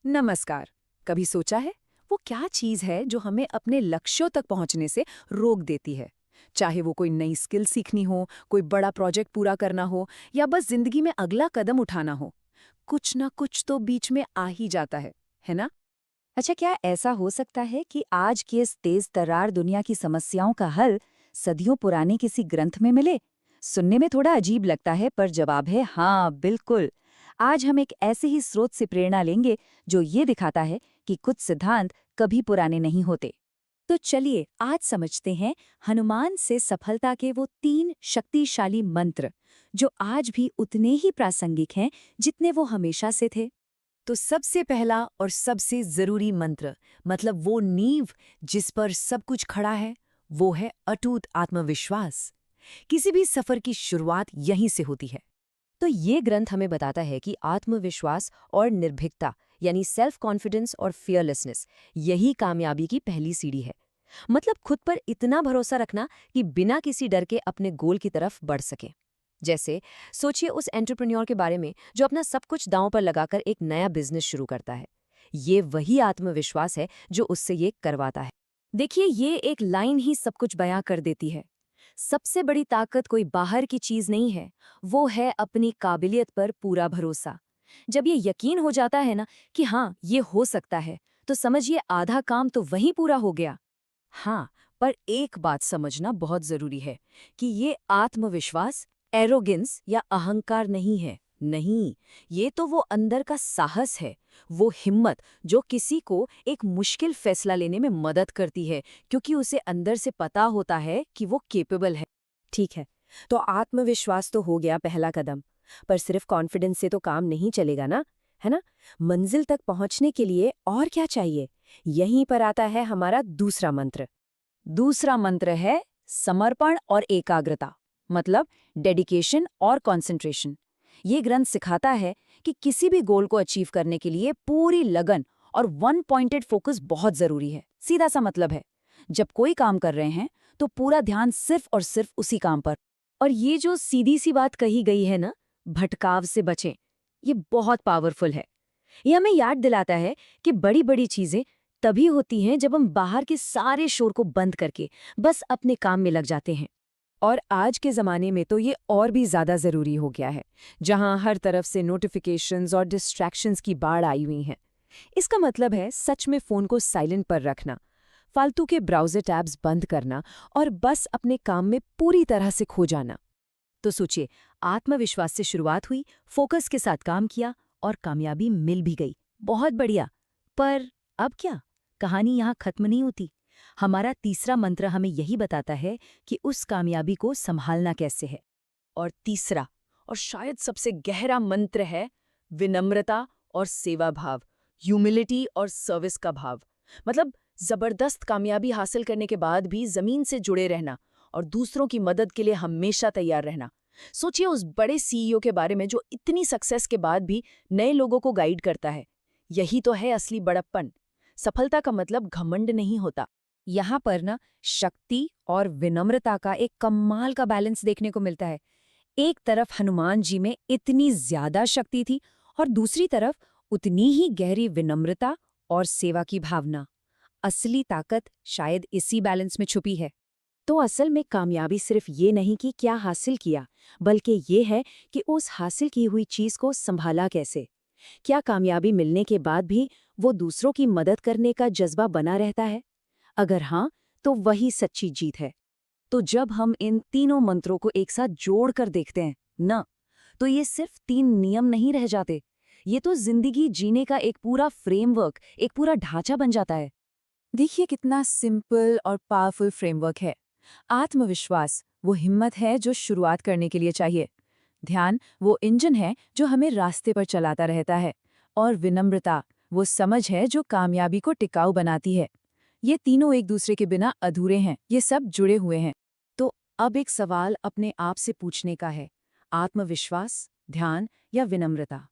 नमस्कार। कभी सोचा है वो क्या चीज है जो हमें अपने लक्ष्यों तक पहुंचने से रोक देती है? चाहे वो कोई नई स्किल सीखनी हो, कोई बड़ा प्रोजेक्ट पूरा करना हो या बस जिंदगी में अगला कदम उठाना हो, कुछ ना कुछ तो बीच में आ ही जाता है ना? अच्छा, क्या ऐसा हो सकता है कि आज की इस तेज तर्रार दुनिया की समस्याओं का हल सदियों पुराने किसी ग्रंथ में मिले? सुनने में थोड़ा अजीब लगता है, पर जवाब है हाँ, बिल्कुल। आज हम एक ऐसे ही स्रोत से प्रेरणा लेंगे जो ये दिखाता है कि कुछ सिद्धांत कभी पुराने नहीं होते। तो चलिए आज समझते हैं हनुमान से सफलता के वो 3 शक्तिशाली मंत्र, जो आज भी उतने ही प्रासंगिक हैं जितने वो हमेशा से थे। तो सबसे पहला और सबसे जरूरी मंत्र, मतलब वो नींव जिस पर सब कुछ खड़ा है, वो है अटूट आत्मविश्वास। किसी भी सफर की शुरुआत यहीं से होती है। तो ये ग्रंथ हमें बताता है कि आत्मविश्वास और निर्भीकता, यानी सेल्फ कॉन्फिडेंस और फियरलेसनेस, यही कामयाबी की पहली सीढ़ी है। मतलब खुद पर इतना भरोसा रखना कि बिना किसी डर के अपने गोल की तरफ बढ़ सके। जैसे सोचिए उस एंटरप्रेन्योर के बारे में जो अपना सब कुछ दांव पर लगाकर एक नया बिजनेस शुरू करता है। ये वही आत्मविश्वास है जो उससे ये करवाता है। देखिए, ये एक लाइन ही सब कुछ बयां कर देती है। सबसे बड़ी ताकत कोई बाहर की चीज नहीं है, वो है अपनी काबिलियत पर पूरा भरोसा। जब ये यकीन हो जाता है ना कि हाँ, ये हो सकता है, तो समझिए आधा काम तो वहीं पूरा हो गया। हाँ, पर एक बात समझना बहुत जरूरी है कि ये आत्मविश्वास एरोगेंस या अहंकार नहीं है। नहीं, ये तो वो अंदर का साहस है, वो हिम्मत जो किसी को एक मुश्किल फैसला लेने में मदद करती है, क्योंकि उसे अंदर से पता होता है कि वो केपेबल है। ठीक है, तो आत्मविश्वास तो हो गया पहला कदम, पर सिर्फ कॉन्फिडेंस से तो काम नहीं चलेगा ना, है ना? मंजिल तक पहुंचने के लिए और क्या चाहिए? यहीं पर आता है हमारा दूसरा मंत्र। दूसरा मंत्र है समर्पण और एकाग्रता, मतलब डेडिकेशन और कंसंट्रेशन। ये ग्रंथ सिखाता है कि किसी भी गोल को अचीव करने के लिए पूरी लगन और वन पॉइंटेड फोकस बहुत जरूरी है। सीधा सा मतलब है, जब कोई काम कर रहे हैं तो पूरा ध्यान सिर्फ और सिर्फ उसी काम पर। और ये जो सीधी सी बात कही गई है ना, भटकाव से बचें, ये बहुत पावरफुल है। ये हमें याद दिलाता है कि बड़ी बड़ी चीजें तभी होती हैं जब हम बाहर के सारे शोर को बंद करके बस अपने काम में लग जाते हैं। और आज के ज़माने में तो ये और भी ज़्यादा ज़रूरी हो गया है, जहाँ हर तरफ से नोटिफिकेशंस और डिस्ट्रैक्शंस की बाढ़ आई हुई हैं। इसका मतलब है सच में फ़ोन को साइलेंट पर रखना, फालतू के ब्राउज़र टैब्स बंद करना और बस अपने काम में पूरी तरह से खो जाना। तो सोचिए, आत्मविश्वास से शुरुआत हुई, फोकस के साथ काम किया और कामयाबी मिल भी गई। बहुत बढ़िया। पर अब क्या? कहानी यहाँ खत्म नहीं होती। हमारा तीसरा मंत्र हमें यही बताता है कि उस कामयाबी को संभालना कैसे है। और तीसरा और शायद सबसे गहरा मंत्र है विनम्रता और सेवा भाव, ह्यूमिलिटी और सर्विस का भाव। मतलब जबरदस्त कामयाबी हासिल करने के बाद भी जमीन से जुड़े रहना और दूसरों की मदद के लिए हमेशा तैयार रहना। सोचिए उस बड़े सीईओ के बारे में जो इतनी सक्सेस के बाद भी नए लोगों को गाइड करता है। यही तो है असली बड़प्पन। सफलता का मतलब घमंड नहीं होता। यहाँ पर ना शक्ति और विनम्रता का एक कमाल का बैलेंस देखने को मिलता है। एक तरफ हनुमान जी में इतनी ज्यादा शक्ति थी और दूसरी तरफ उतनी ही गहरी विनम्रता और सेवा की भावना। असली ताकत शायद इसी बैलेंस में छुपी है। तो असल में कामयाबी सिर्फ ये नहीं कि क्या हासिल किया, बल्कि ये है कि उस हासिल की हुई चीज को संभाला कैसे। क्या कामयाबी मिलने के बाद भी वो दूसरों की मदद करने का जज्बा बना रहता है? अगर हाँ, तो वही सच्ची जीत है। तो जब हम इन तीनों मंत्रों को एक साथ जोड़कर देखते हैं ना, तो ये सिर्फ 3 नियम नहीं रह जाते। ये तो जिंदगी जीने का एक पूरा फ्रेमवर्क, एक पूरा ढांचा बन जाता है। देखिए कितना सिंपल और पावरफुल फ्रेमवर्क है। आत्मविश्वास वो हिम्मत है जो शुरुआत करने के लिए चाहिए। ध्यान वो इंजन है जो हमें रास्ते पर चलाता रहता है। और विनम्रता वो समझ है जो कामयाबी को टिकाऊ बनाती है। ये तीनों एक दूसरे के बिना अधूरे हैं, ये सब जुड़े हुए हैं। तो अब एक सवाल अपने आप से पूछने का है, आत्मविश्वास, ध्यान या विनम्रता?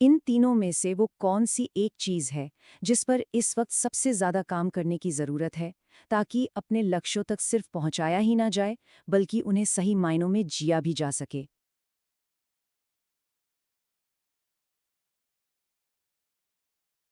इन तीनों में से वो कौन सी एक चीज है जिस पर इस वक्त सबसे ज्यादा काम करने की जरूरत है, ताकि अपने लक्ष्यों तक सिर्फ पहुंचाया ही ना जाए, बल्कि उन्हें सही मायनों में जिया भी जा सके?